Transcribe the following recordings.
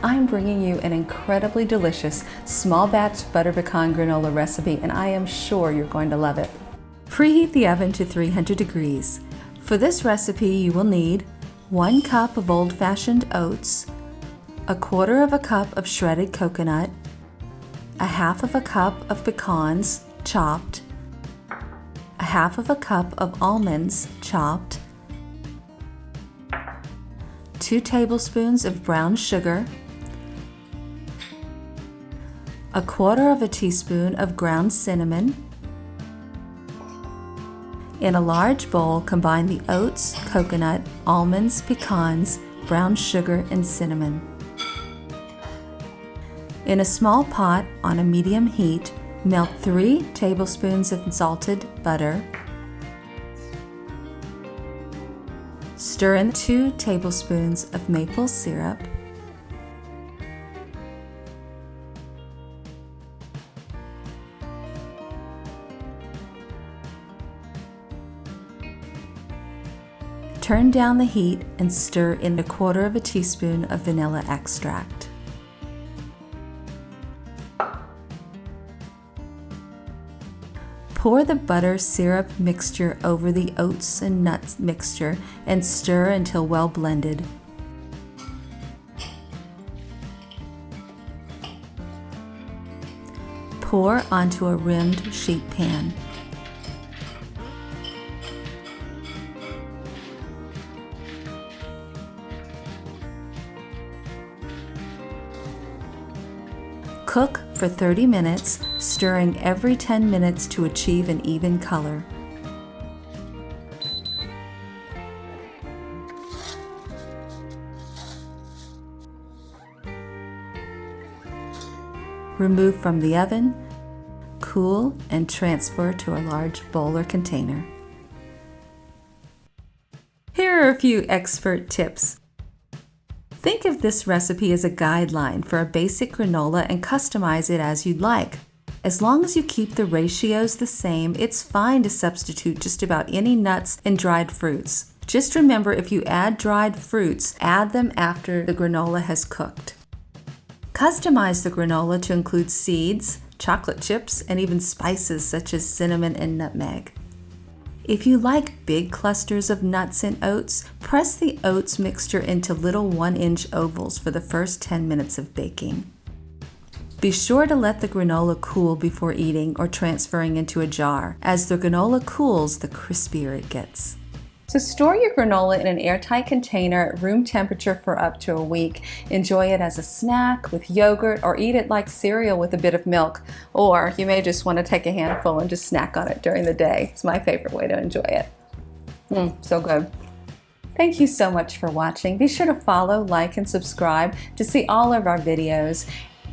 I'm bringing you an incredibly delicious small batch butter pecan granola recipe, and I am sure you're going to love it. Preheat the oven to 300 degrees. For this recipe, you will need 1 cup of old-fashioned oats, 1/4 cup of shredded coconut, 1/2 cup of pecans chopped, 1/2 cup of almonds chopped, 2 tablespoons of brown sugar, 1/4 teaspoon of ground cinnamon. In a large bowl, combine the oats, coconut, almonds, pecans, brown sugar, and cinnamon. In a small pot on a medium heat, melt 3 tablespoons of salted butter. Stir in 2 tablespoons of maple syrup. Turn down the heat and stir in 1/4 teaspoon of vanilla extract. Pour the butter syrup mixture over the oats and nuts mixture and stir until well blended. Pour onto a rimmed sheet pan. Cook for 30 minutes, stirring every 10 minutes to achieve an even color. Remove from the oven, cool, and transfer to a large bowl or container. Here are a few expert tips. Think of this recipe as a guideline for a basic granola and customize it as you'd like. As long as you keep the ratios the same, it's fine to substitute just about any nuts and dried fruits. Just remember, if you add dried fruits, add them after the granola has cooked. Customize the granola to include seeds, chocolate chips, and even spices such as cinnamon and nutmeg. If you like big clusters of nuts and oats, press the oats mixture into little 1-inch ovals for the first 10 minutes of baking. Be sure to let the granola cool before eating or transferring into a jar. As the granola cools, the crispier it gets. So store your granola in an airtight container at room temperature for up to a week. Enjoy it as a snack with yogurt, or eat it like cereal with a bit of milk. Or you may just want to take a handful and just snack on it during the day. It's my favorite way to enjoy it. So good. Thank you so much for watching. Be sure to follow, like, and subscribe to see all of our videos.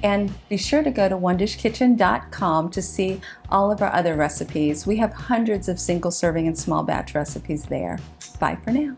And be sure to go to onedishkitchen.com to see all of our other recipes. We have hundreds of single serving and small batch recipes there. Bye for now.